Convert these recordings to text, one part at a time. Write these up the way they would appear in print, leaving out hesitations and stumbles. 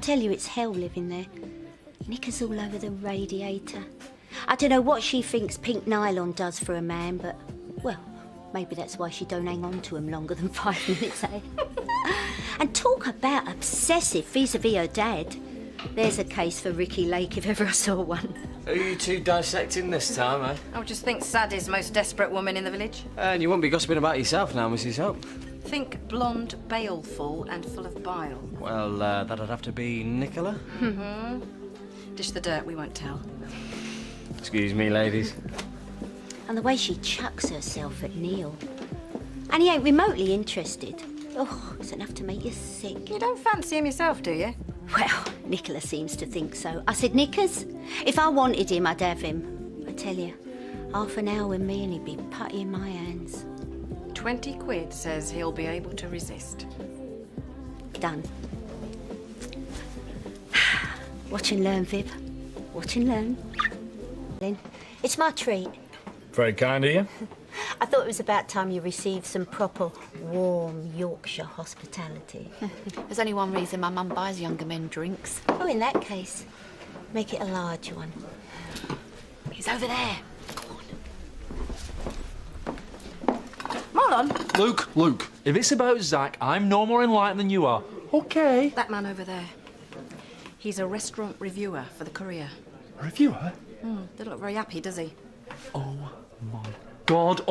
tell you, it's hell living there. Knickers all over the radiator. I don't know what she thinks pink nylon does for a man, but, well, maybe that's why she don't hang on to him longer than 5 minutes, eh? And talk about obsessive vis-a-vis her dad. There's a case for Ricky Lake if ever I saw one. Who are you two dissecting this time, eh? I just think Sadie's the most desperate woman in the village. And you won't be gossiping about yourself now, Mrs. Hope. Think blonde, baleful and full of bile. Well, that'd have to be Nicola. Mm-hmm. Dish the dirt, we won't tell. Excuse me, ladies. And the way she chucks herself at Neil. And he ain't remotely interested. Oh, it's enough to make you sick. You don't fancy him yourself, do you? Well, Nicola seems to think so. I said, Knickers, if I wanted him, I'd have him. I tell you, half an hour with me and he'd be putty in my hands. 20 quid says he'll be able to resist. Done. Watch and learn, Viv. Watch and learn. It's my treat. Very kind of you. I thought it was about time you received some proper, warm Yorkshire hospitality. There's only one reason my mum buys younger men drinks. Oh, in that case, make it a large one. He's over there. Marlon? Luke, if it's about Zach, I'm no more enlightened than you are. OK. That man over there. He's a restaurant reviewer for the Courier. A reviewer? Doesn't look very happy, does he? Oh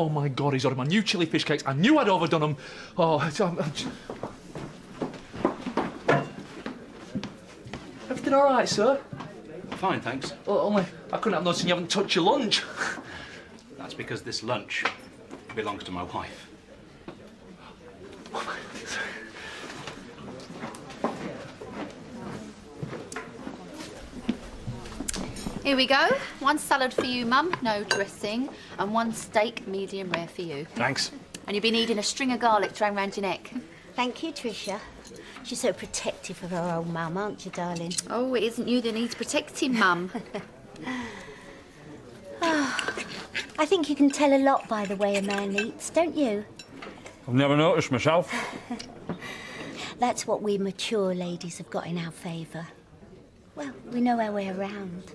my God, he's ordered my new chili fish cakes. I knew I'd overdone them. Oh, Everything all right, sir? Fine, thanks. Well, only I couldn't have noticed you haven't touched your lunch. That's because this lunch belongs to my wife. Here we go. One salad for you, Mum, no dressing, and one steak, medium rare for you. Thanks. And you'll be needing a string of garlic thrown round your neck. Thank you, Tricia. She's so protective of her old mum, aren't you, darling? Oh, it isn't you that needs protecting, Mum. Oh, I think you can tell a lot by the way a man eats, don't you? I've never noticed myself. That's what we mature ladies have got in our favour. Well, we know our way around.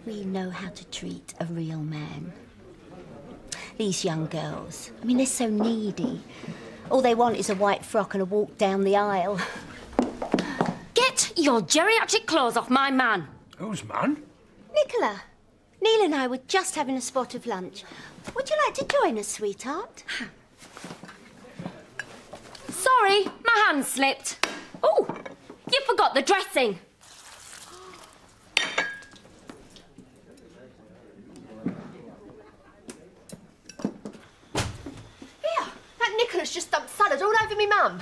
We know how to treat a real man. These young girls, I mean, they're so needy. All they want is a white frock and a walk down the aisle. Get your geriatric claws off my man. Whose man? Nicola, Neil and I were just having a spot of lunch. Would you like to join us, sweetheart? Sorry, my hand slipped. Oh, you forgot the dressing. Nicola's just dumped salad all over me, Mum.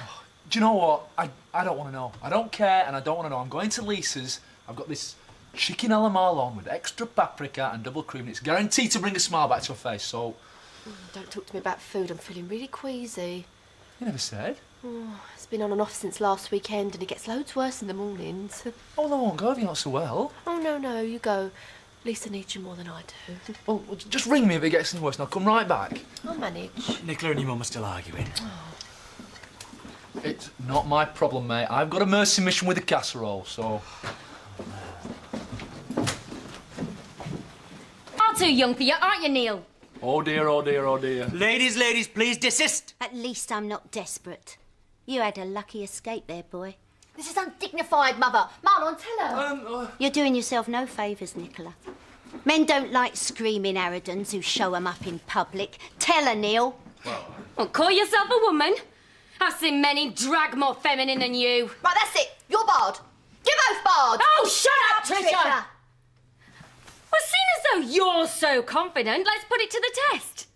Do you know what? I don't want to know. I don't care and I don't want to know. I'm going to Lisa's. I've got this chicken alamal on with extra paprika and double cream. It's guaranteed to bring a smile back to her face, so... Don't talk to me about food. I'm feeling really queasy. You never said. Oh, it's been on and off since last weekend and it gets loads worse in the mornings. Oh, well, I won't go if you're not so well. Oh, no, you go. Lisa needs you more than I do. Well, just ring me if it gets any worse and I'll come right back. I'll manage. Nicola and your mum are still arguing. It's not my problem, mate. I've got a mercy mission with a casserole, so... Far too young for you, aren't you, Neil? Oh, dear, oh, dear, oh, dear. Ladies, please desist. At least I'm not desperate. You had a lucky escape there, boy. This is undignified, Mother. Marlon, tell her. You're doing yourself no favours, Nicola. Men don't like screaming harridans who show 'em up in public. Tell her, Neil. Well, call yourself a woman. I've seen many drag more feminine than you. Right, that's it. You're barred. You're both barred. Oh, shut up, Tricia! Well, seeing as though you're so confident, let's put it to the test.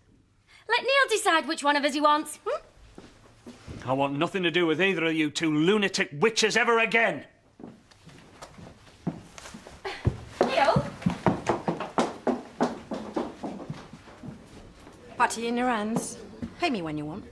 Let Neil decide which one of us he wants. I want nothing to do with either of you two lunatic witches ever again. Neil? Patty in your hands. Pay me when you want.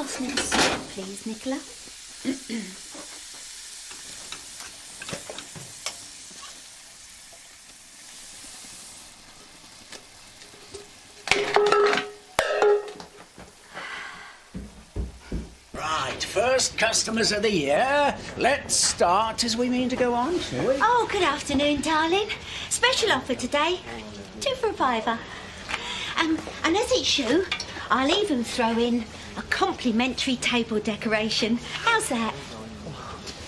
pass me the salt, please, Nicola? Right, first customers of the year. Let's start as we mean to go on, shall we? Oh, good afternoon, darling. Special offer today. 2 for a £5. And as it's you, I'll even throw in a complimentary table decoration. How's that?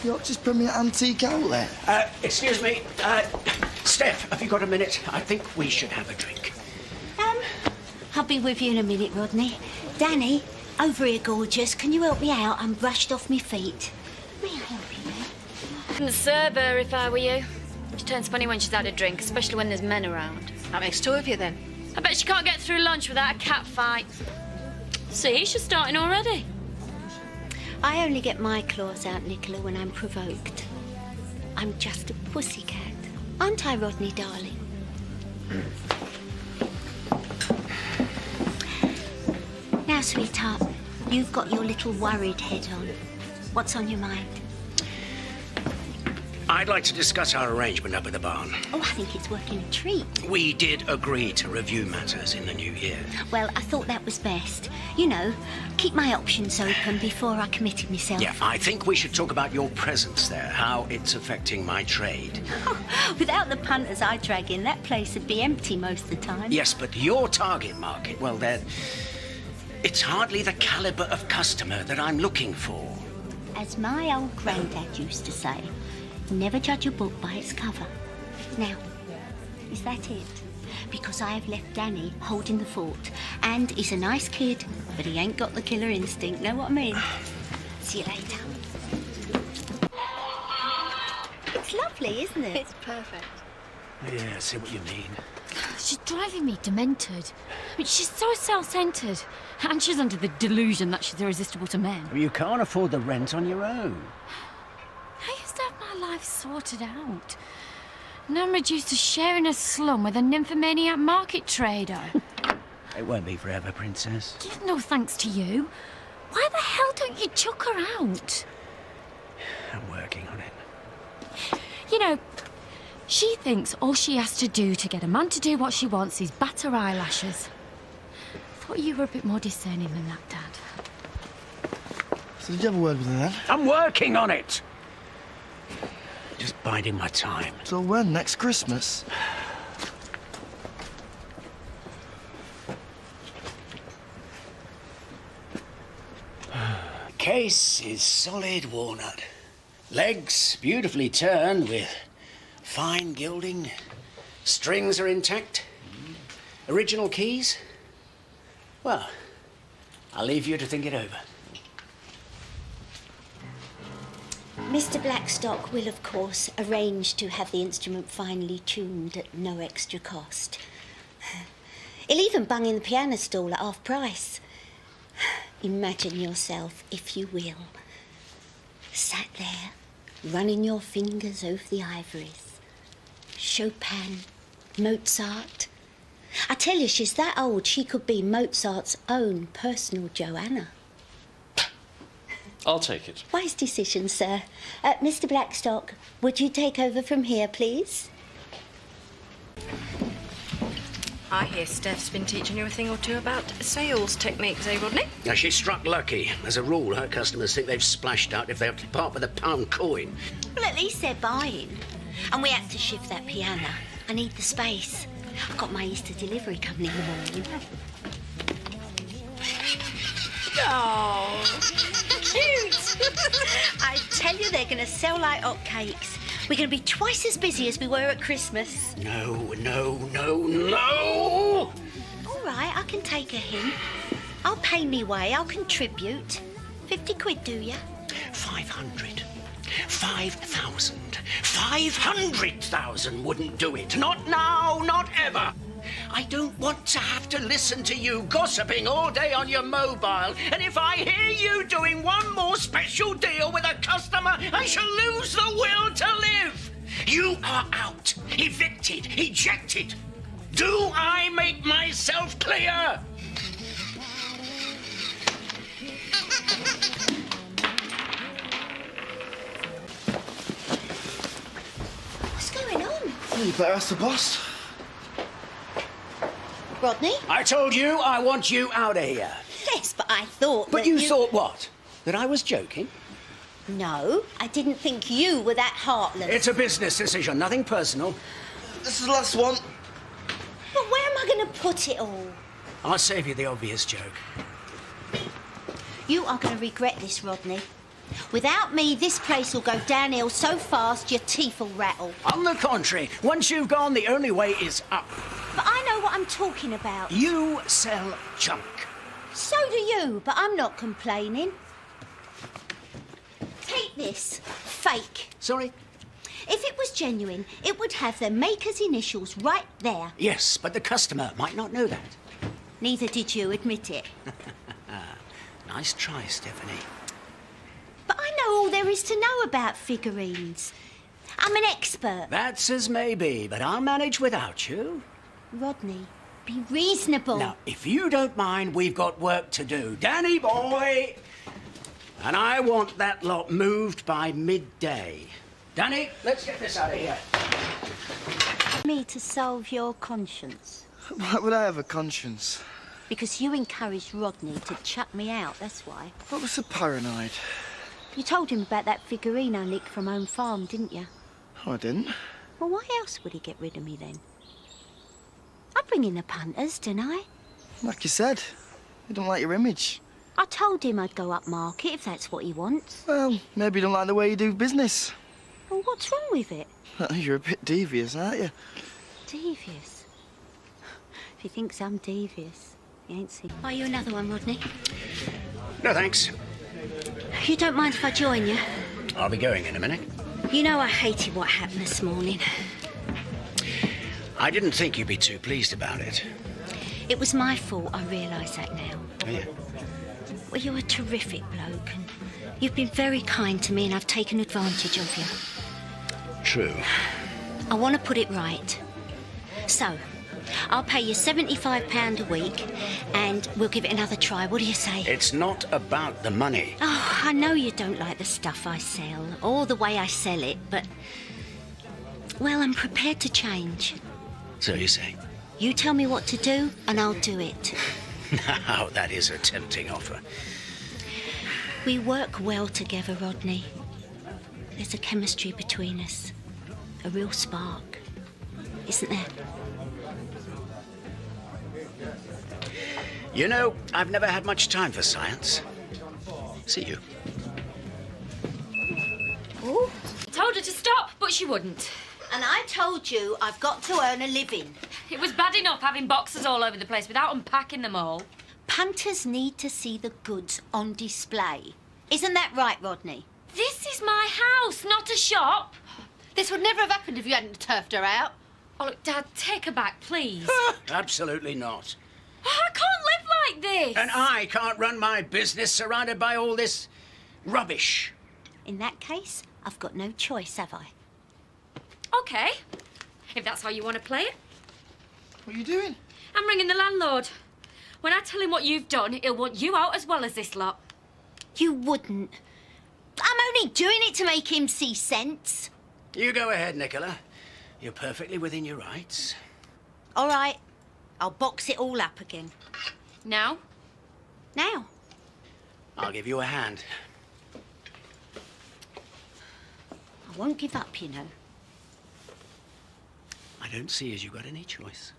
You're just bring me an antique outlet. Excuse me. Steph, have you got a minute? I think we should have a drink. I'll be with you in a minute, Rodney. Danny, over here, gorgeous. Can you help me out? I'm brushed off my feet. May I help you, mate? Wouldn't serve her if I were you. She turns funny when she's had a drink, especially when there's men around. That makes 2 of you then. I bet she can't get through lunch without a cat fight. See, she's starting already. I only get my claws out, Nicola, when I'm provoked. I'm just a pussycat. Aren't I, Rodney, darling? Now, sweetheart, you've got your little worried head on. What's on your mind? I'd like to discuss our arrangement up at the barn. Oh, I think it's working a treat. We did agree to review matters in the new year. Well, I thought that was best. You know, keep my options open before I committed myself. Yeah, I think we should talk about your presence there, how it's affecting my trade. Oh, without the punters I drag in, that place would be empty most of the time. Yes, but your target market, well, it's hardly the caliber of customer that I'm looking for. As my old granddad used to say, never judge a book by its cover. Now, is that it? Because I have left Danny holding the fort, and he's a nice kid, but he ain't got the killer instinct, know what I mean? See you later. It's lovely, isn't it? It's perfect. Yeah, I see what you mean. She's driving me demented. I mean, she's so self-centred. And she's under the delusion that she's irresistible to men. You can't afford the rent on your own. I used to have my life sorted out. Now I'm reduced to sharing a slum with a nymphomaniac market trader. It won't be forever, Princess. No thanks to you. Why the hell don't you chuck her out? I'm working on it. You know, she thinks all she has to do to get a man to do what she wants is bat her eyelashes. Thought you were a bit more discerning than that, Dad. So did you have a word with her then? I'm working on it. Just biding my time. So when? Next Christmas? Case is solid walnut. Legs beautifully turned with fine gilding. Strings are intact. Original keys? Well, I'll leave you to think it over. Mr. Blackstock will, of course, arrange to have the instrument finely tuned at no extra cost. He'll even bung in the piano stall at half price. Imagine yourself, if you will, sat there, running your fingers over the ivories. Chopin, Mozart. I tell you, she's that old she could be Mozart's own personal Joanna. I'll take it. Wise decision, sir. Mr. Blackstock, would you take over from here, please? I hear Steph's been teaching you a thing or two about sales techniques, eh, Rodney? Now, she struck lucky. As a rule, her customers think they've splashed out if they have to part with a £1 coin. Well, at least they're buying. And we had to shift that piano. I need the space. I've got my Easter delivery coming in the morning. Oh, cute! I tell you, they're going to sell like hotcakes. We're going to be twice as busy as we were at Christmas. No, no, no, no! All right, I can take a hint. I'll pay me way, I'll contribute. 50 quid, do ya? 500. 5,000. 500,000 wouldn't do it. Not now, not ever. I don't want to have to listen to you gossiping all day on your mobile. And if I hear you doing one more special deal with a customer, I shall lose the will to live. You are out. Evicted. Ejected. Do I make myself clear? Well, you better ask the boss. Rodney? I told you I want you out of here. Yes, but I thought But that you thought what? That I was joking? No, I didn't think you were that heartless. It's a business decision, nothing personal. This is the last one. But where am I going to put it all? I'll save you the obvious joke. You are going to regret this, Rodney. Without me, this place will go downhill so fast your teeth will rattle. On the contrary, once you've gone, the only way is up. But I know what I'm talking about. You sell junk. So do you, but I'm not complaining. Take this. Fake. Sorry? If it was genuine, it would have the maker's initials right there. Yes, but the customer might not know that. Neither did you, admit it. Nice try, Stephanie. But I know all there is to know about figurines. I'm an expert. That's as may be, but I'll manage without you. Rodney, be reasonable. Now, if you don't mind, we've got work to do. Danny boy! And I want that lot moved by midday. Danny, let's get this out of here. Me to solve your conscience. Why would I have a conscience? Because you encouraged Rodney to chuck me out, that's why. What was so paranoid? You told him about that figurine I nicked from Home Farm, didn't you? Oh, I didn't. Well, why else would he get rid of me then? I bring in the punters, didn't I? Like you said, you don't like your image. I told him I'd go up market if that's what he wants. Well, maybe you don't like the way you do business. Well, what's wrong with it? You're a bit devious, aren't you? Devious? If he thinks I'm devious, he ain't seen. Are you another one, Rodney? No, thanks. You don't mind if I join you? I'll be going in a minute. You know I hated what happened this morning. I didn't think you'd be too pleased about it. It was my fault, I realise that now. Oh, yeah? Well, you're a terrific bloke, and you've been very kind to me, and I've taken advantage of you. True. I want to put it right. So, I'll pay you £75 a week, and we'll give it another try. What do you say? It's not about the money. Oh, I know you don't like the stuff I sell, or the way I sell it, but... Well, I'm prepared to change. So you say? You tell me what to do, and I'll do it. Now, that is a tempting offer. We work well together, Rodney. There's a chemistry between us. A real spark. Isn't there? You know, I've never had much time for science. See you. Ooh. Told her to stop, but she wouldn't. And I told you I've got to earn a living. It was bad enough having boxes all over the place without unpacking them all. Punters need to see the goods on display. Isn't that right, Rodney? This is my house, not a shop. This would never have happened if you hadn't turfed her out. Oh, look, Dad, take her back, please. Absolutely not. Oh, I can't live like this. And I can't run my business surrounded by all this rubbish. In that case, I've got no choice, have I? OK. If that's how you want to play it. What are you doing? I'm ringing the landlord. When I tell him what you've done, he'll want you out as well as this lot. You wouldn't. I'm only doing it to make him see sense. You go ahead, Nicola. You're perfectly within your rights. All right. I'll box it all up again. Now? Now. I'll give you a hand. I won't give up, you know. I don't see as you've got any choice.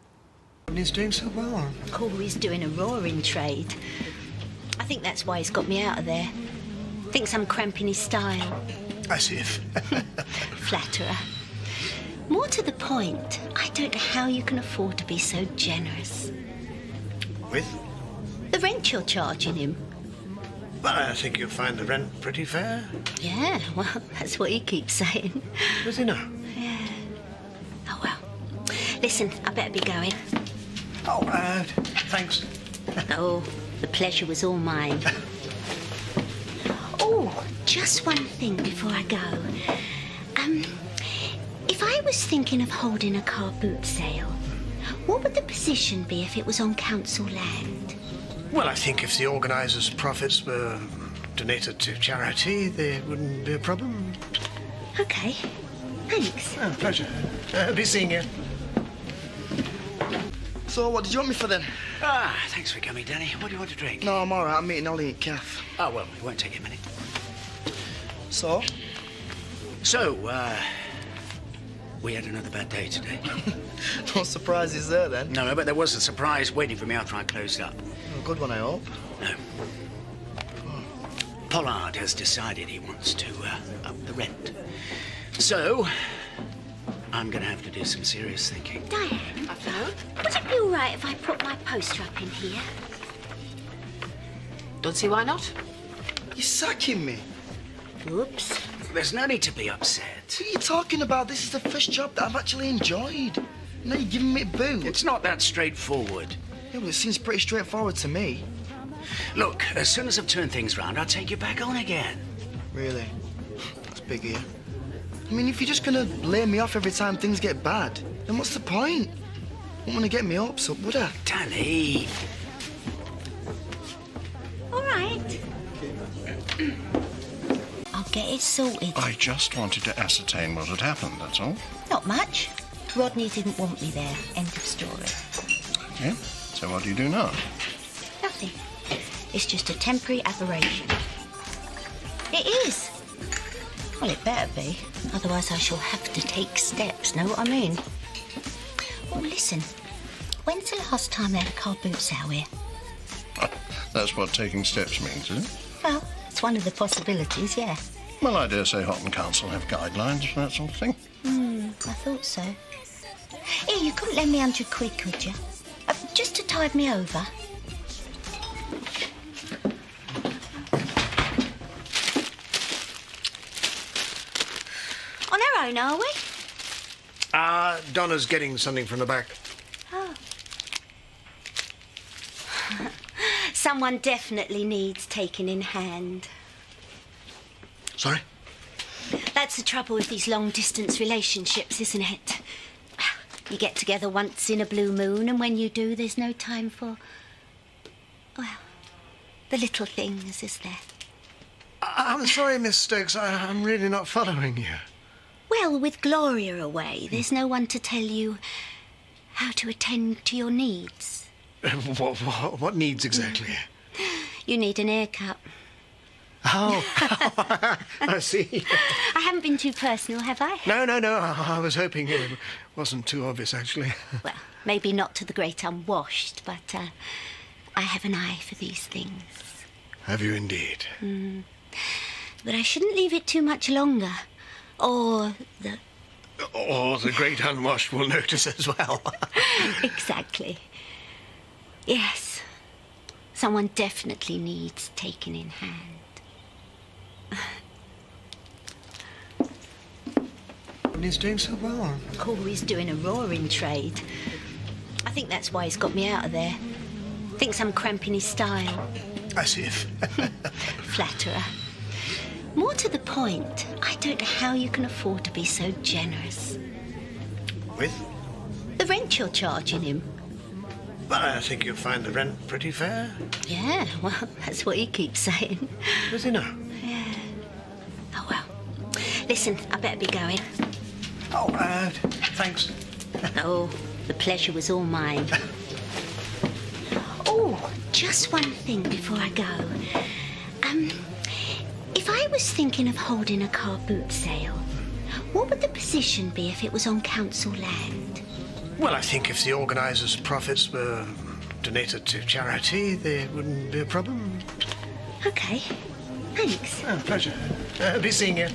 He's doing so well. Oh, he's doing a roaring trade. I think that's why he's got me out of there. Thinks I'm cramping his style. As if. Flatterer. More to the point, I don't know how you can afford to be so generous. With? The rent you're charging him. Well, I think you'll find the rent pretty fair. Yeah, well, that's what he keeps saying. Does he now? Yeah. Oh, well. Listen, I better be going. Oh, thanks. Oh, the pleasure was all mine. Oh, just one thing before I go. If I was thinking of holding a car boot sale, what would the position be if it was on council land? Well, I think if the organisers' profits were donated to charity, there wouldn't be a problem. OK. Thanks. Oh, pleasure. Be seeing you. So, what did you want me for then? Ah, thanks for coming, Danny. What do you want to drink? No, I'm all right. I'm meeting Ollie at Caff. Oh, well, it won't take a minute. So? So, we had another bad day today. No surprises there, then. No, but there was a surprise waiting for me after I closed up. A good one, I hope. No. Pollard has decided he wants to up the rent. So, I'm going to have to do some serious thinking. Diane, would it be all right if I put my poster up in here? Don't see why not. You're sacking me. Oops. There's no need to be upset. What are you talking about? This is the first job that I've actually enjoyed. Now you're giving me a boot. It's not that straightforward. Yeah, well, it seems pretty straightforward to me. Look, as soon as I've turned things round, I'll take you back on again. Really? That's big of you. I mean, if you're just gonna lay me off every time things get bad, then what's the point? Wouldn't want to get me hopes up, would I? Danny. All right. I'll get it sorted. I just wanted to ascertain what had happened, that's all. Not much. Rodney didn't want me there. End of story. Okay. So what do you do now? Nothing. It's just a temporary aberration. It is. Well, it better be. Otherwise I shall have to take steps, know what I mean? Oh, listen. When's the last time they had a car boot sale here? That's what taking steps means, is it? Well, it's one of the possibilities, yeah. Well, I dare say Houghton Council have guidelines for that sort of thing. I thought so. Here, you couldn't lend me 100 quid, could you? Just to tide me over. On our own, are we? Donna's getting something from the back. Oh. Someone definitely needs taking in hand. Sorry? That's the trouble with these long-distance relationships, isn't it? You get together once in a blue moon, and when you do, there's no time for, well, the little things, is there? I'm sorry, Miss Stokes. I'm really not following you. Well, with Gloria away, there's no one to tell you how to attend to your needs. What needs exactly? You need an haircut. Oh, I see. I haven't been too personal, have I? No. I was hoping it wasn't too obvious, actually. Well, maybe not to the great unwashed, but I have an eye for these things. Have you indeed? But I shouldn't leave it too much longer. Or the great unwashed will notice as well. Exactly. Yes. Someone definitely needs taken in hand. He's doing so well. Oh, he's doing a roaring trade. I think that's why he's got me out of there. Thinks I'm cramping his style. As if. Flatterer. More to the point, I don't know how you can afford to be so generous. With? The rent you're charging him. Well, I think you'll find the rent pretty fair. Yeah, well, that's what he keeps saying. Does he know? Yeah. Oh, well. Listen, I better be going. Oh, thanks. Oh, the pleasure was all mine. Oh, just one thing before I go. If I was thinking of holding a car boot sale, what would the position be if it was on council land? Well, I think if the organisers' profits were donated to charity, there wouldn't be a problem. OK. Thanks. Oh, pleasure. Be seeing you.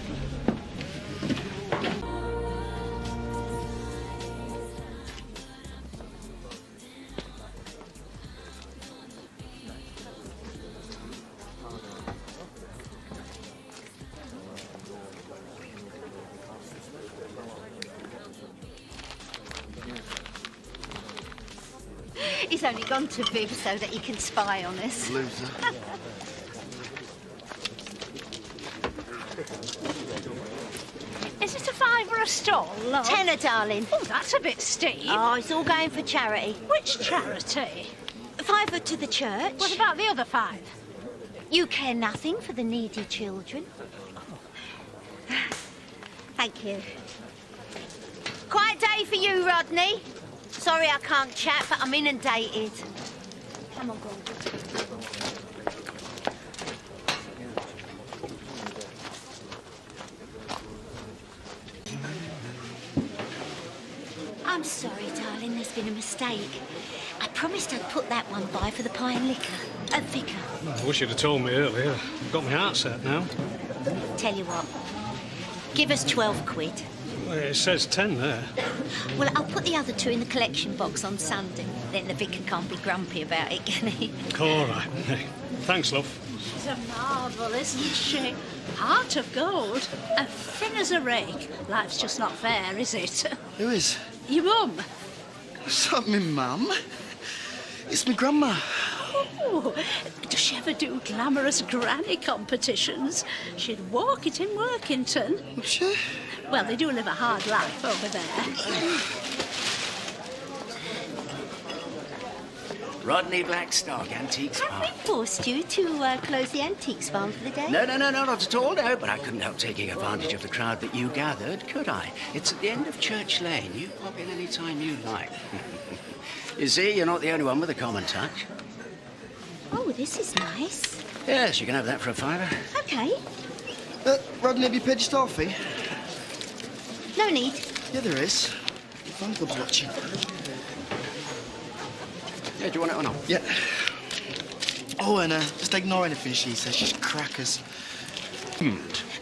He's only gone to Viv so that he can spy on us. Loser. Is it a £5 a stall? Or... Tenner, darling. Oh, that's a bit steep. Oh, it's all going for charity. Which charity? £5 to the church. What about the other 5? You care nothing for the needy children. Thank you. Quiet day for you, Rodney. Sorry I can't chat, but I'm inundated. Come on, Gordon. I'm sorry, darling, there's been a mistake. I promised I'd put that one by for the pie and liquor. Vicar. I wish you'd have told me earlier. I've got my heart set now. Tell you what, give us 12 quid. Well, it says 10 there. Well, I'll put the other 2 in the collection box on Sunday. Then the vicar can't be grumpy about it, can he? All right. Hey, thanks, love. She's a marvel, isn't she? Heart of gold and thin as a rake. Life's just not fair, is it? Who is? Your mum. It's not me mum. It's my grandma. Oh, does she ever do glamorous granny competitions? She'd walk it in Workington. Would she? Well, they do live a hard life over there. Rodney Blackstock, Antiques Have Farm. we forced you to close the antiques farm for the day? No, not at all, no. But I couldn't help taking advantage of the crowd that you gathered, could I? It's at the end of Church Lane. You pop in any time you like. You see, you're not the only one with a common touch. Oh, this is nice. Yes, you can have that for a £5. OK. Rodney, have you paid your store fee? No need. Yeah, there is. Fan club's watching. Yeah, do you want it or not? Yeah. Oh, and just ignore anything she says. She's crackers.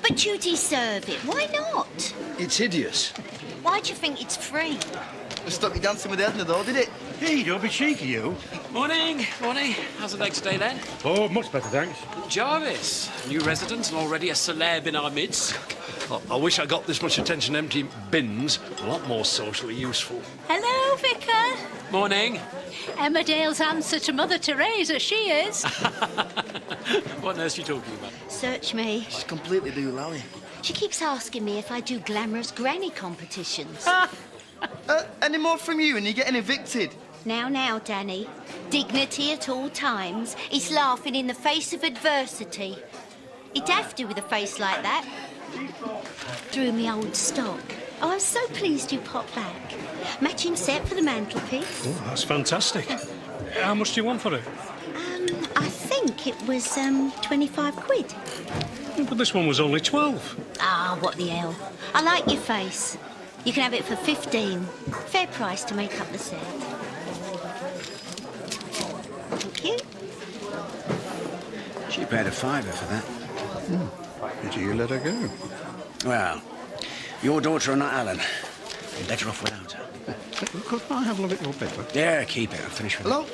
But you deserve it. Why not? It's hideous. Why do you think it's free? It stopped you dancing with Edna, though, did it? Hey, don't be cheeky, you. Morning. How's the leg today, then? Oh, much better, thanks. Jarvis, new resident and already a celeb in our midst. I wish I got this much attention emptying bins. A lot more socially useful. Hello, Vicar. Morning. Emmerdale's answer to Mother Teresa, she is. What nurse are you talking about? Search me. She's completely doolally. She keeps asking me if I do glamorous granny competitions. Any more from you and you're getting evicted? Now, Danny. Dignity at all times. He's laughing in the face of adversity. He'd have to with a face like that. Through me old stock. Oh, I'm so pleased you popped back. Matching set for the mantelpiece. Oh, that's fantastic. How much do you want for it? I think it was 25 quid. Yeah, but this one was only 12. Ah, what the hell. I like your face. You can have it for 15. Fair price to make up the set. Thank you. She paid a £5 for that. Did you let her go? Well, your daughter or not, Alan. You're better off without her. Could I have a look at your paper? Yeah, keep it. I'll finish with it. Hello?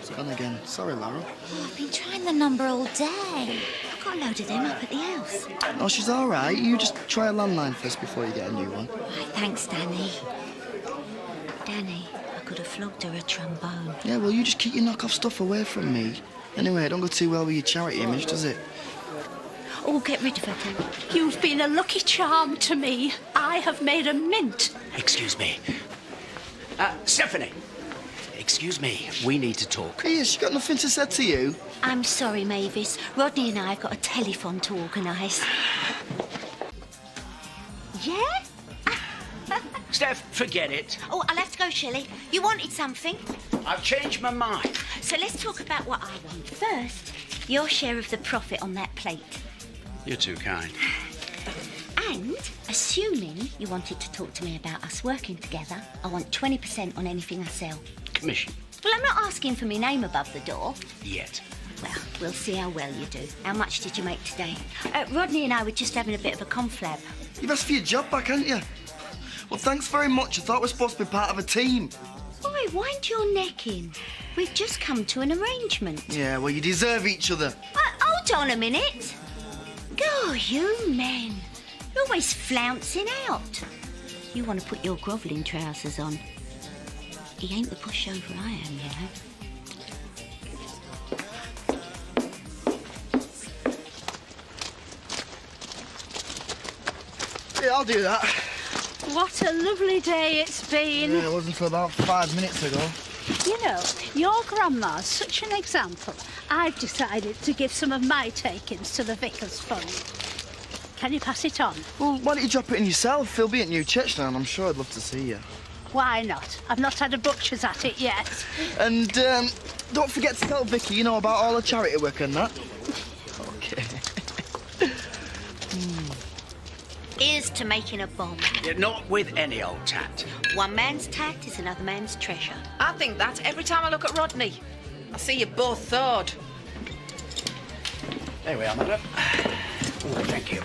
It's gone again. Sorry, Laura. Oh, I've been trying the number all day. I've got a load of them up at the house. Oh, she's all right. You just try a landline first before you get a new one. Right, thanks, Danny. Danny, I could have flogged her a trombone. Yeah, well, you just keep your knock-off stuff away from me. Anyway, it don't go too well with your charity image, does it? Oh, get rid of her, Danny. You've been a lucky charm to me. I have made a mint. Excuse me. Stephanie. Excuse me. We need to talk. Hey, she got nothing to say to you. I'm sorry, Mavis. Rodney and I have got a telephone to organise. Yeah? Steph, forget it. Oh, I'll have to go, Shelley. You wanted something? I've changed my mind. So let's talk about what I want. First, your share of the profit on that plate. You're too kind. And, assuming you wanted to talk to me about us working together, I want 20% on anything I sell. Commission. Well, I'm not asking for my name above the door. Yet. Well, we'll see how well you do. How much did you make today? Rodney and I were just having a bit of a conflab. You've asked for your job back, haven't you? Well, thanks very much. I thought we were supposed to be part of a team. Why, wind your neck in. We've just come to an arrangement. Yeah, well, you deserve each other. Hold on a minute. Go, you men. You're always flouncing out. You want to put your grovelling trousers on. He ain't the pushover I am, you know. Yeah, I'll do that. What a lovely day it's been. Yeah, it wasn't until about 5 minutes ago. You know, your grandma's such an example. I've decided to give some of my takings to the Vicar's Fund. Can you pass it on? Well, why don't you drop it in yourself? He'll be at New Church now, and I'm sure I'd love to see you. Why not? I've not had a butcher's at it yet. And don't forget to tell Vicky, you know, about all the charity work and that. Okay. Here's to making a bomb. You're not with any old tat. One man's tat is another man's treasure. I think that every time I look at Rodney. I see you both thawed. There we are, madam. Oh, thank you.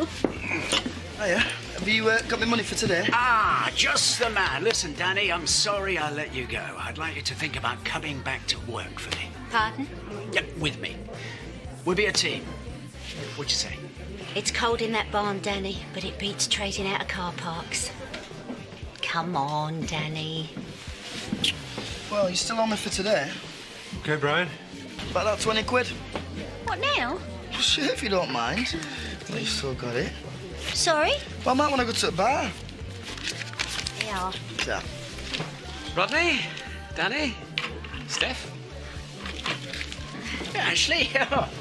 Hiya. Have you got me money for today? Ah, just the man. Listen, Danny, I'm sorry I let you go. I'd like you to think about coming back to work for me. Pardon? Yeah, with me. We'll be a team. What'd you say? It's cold in that barn, Danny, but it beats trading out of car parks. Come on, Danny. Well, you still on me for today? OK, Brian. About that 20 quid. What now? Sure, if you don't mind. Well, you've still got it. Sorry? Well, I might want to go to the bar. Yeah. Yeah. Rodney, Danny, Steph. Yeah, Ashley,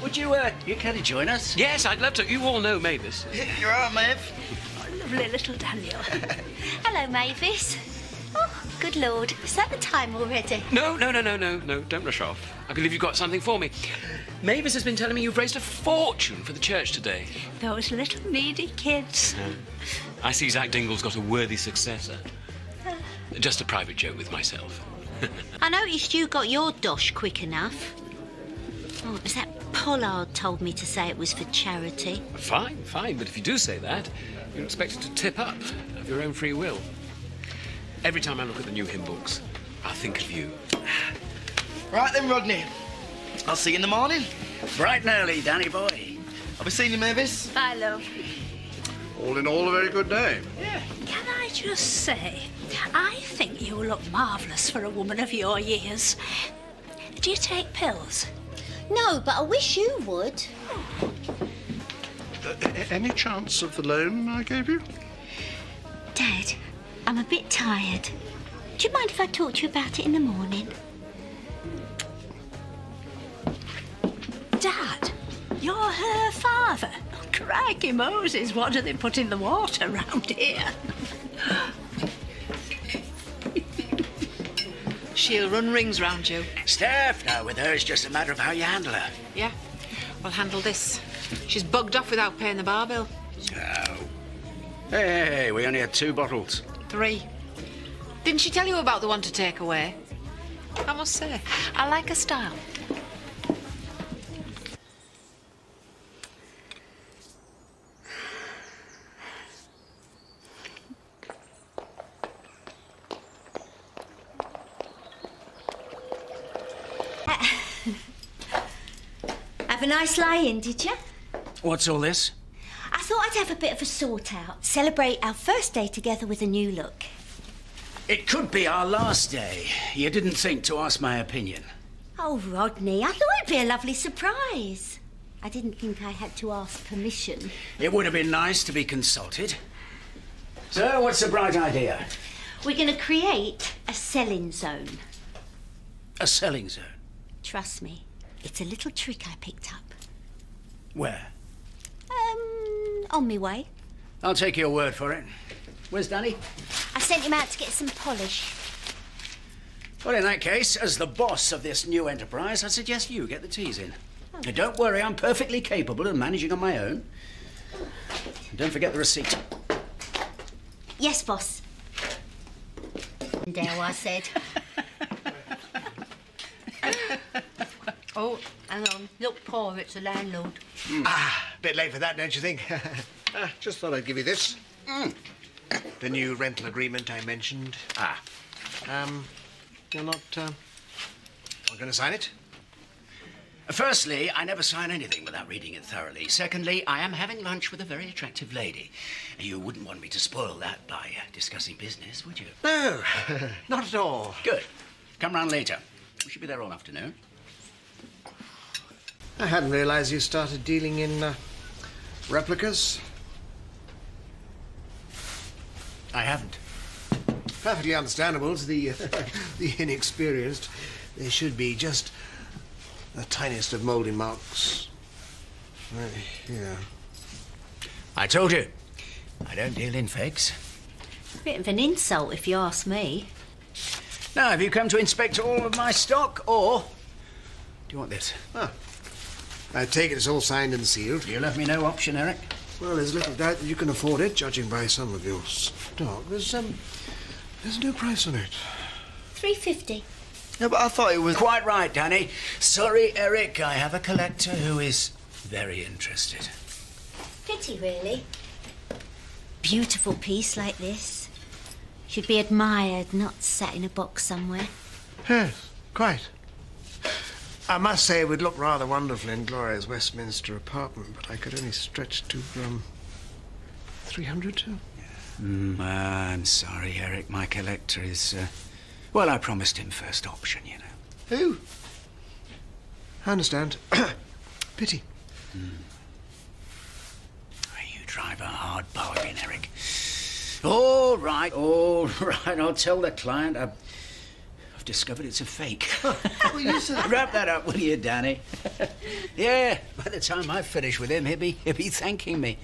would you care to join us? Yes, I'd love to. You all know Mavis. You're right, Maeve. Oh, lovely little Daniel. Hello, Mavis. Oh, good Lord. Is that the time already? No, don't rush off. I believe you've got something for me. Mavis has been telling me you've raised a fortune for the church today. Those little needy kids. I see Zach Dingle's got a worthy successor. Just a private joke with myself. I noticed you got your dosh quick enough. Oh, it was that Pollard told me to say it was for charity. Fine, but if you do say that, you're expected to tip up of your own free will. Every time I look at the new hymn books, I think of you. Right then, Rodney. I'll see you in the morning. Bright and early, Danny boy. I'll be seeing you, Mavis. Bye, love. All in all, a very good day. Can I just say, I think you look marvellous for a woman of your years. Do you take pills? No, but I wish you would. Any chance of the loan I gave you? Dad, I'm a bit tired. Do you mind if I talk to you about it in the morning? Dad, you're her father. Crikey Moses, what do they put in the water round here? She'll run rings round you. Steph, now with her, it's just a matter of how you handle her. Yeah, we'll handle this. She's bugged off without paying the bar bill. Oh. Hey, we only had 2 bottles. 3. Didn't she tell you about the one to take away? I must say, I like her style. Have a nice lie-in, did you? What's all this? I thought I'd have a bit of a sort-out. Celebrate our first day together with a new look. It could be our last day. You didn't think to ask my opinion. Oh, Rodney, I thought it'd be a lovely surprise. I didn't think I had to ask permission. It would have been nice to be consulted. So, what's the bright idea? We're going to create a selling zone. A selling zone? Trust me, it's a little trick I picked up. Where? On me way. I'll take your word for it. Where's Danny? I sent him out to get some polish. Well, in that case, as the boss of this new enterprise, I suggest you get the teas in. Now, don't worry, I'm perfectly capable of managing on my own. And don't forget the receipt. Yes, boss. Emmerdale, I said. Oh, hang on. Look, Paul, it's the landlord. Bit late for that, don't you think? Just thought I'd give you this. The new rental agreement I mentioned. You're not going to sign it? Firstly, I never sign anything without reading it thoroughly. Secondly, I am having lunch with a very attractive lady. You wouldn't want me to spoil that by discussing business, would you? No, not at all. Good. Come round later. We should be there all afternoon. I hadn't realised you started dealing in replicas. I haven't. Perfectly understandable to the inexperienced. There should be just the tiniest of moulding marks. Yeah. I told you, I don't deal in fakes. Bit of an insult, if you ask me. Now, have you come to inspect all of my stock, or do you want this? Ah. I take it it's all signed and sealed. You left me no option, Eric. Well, there's little doubt that you can afford it, judging by some of your stock. There's no price on it. $3.50. Yeah, but I thought it was... Quite right, Danny. Sorry, Eric, I have a collector who is very interested. Pity, really. Beautiful piece like this. Should be admired, not sat in a box somewhere. Yes, quite. I must say it would look rather wonderful in Gloria's Westminster apartment, but I could only stretch to, 300 too. I'm sorry, Eric. My collector is, well, I promised him first option, you know. Who? I understand. Pity. You drive a hard bargain, Eric. All right, I'll tell the client I've discovered it's a fake. Well, you said... Wrap that up, will you, Danny? Yeah, by the time I finish with him, he'll be thanking me.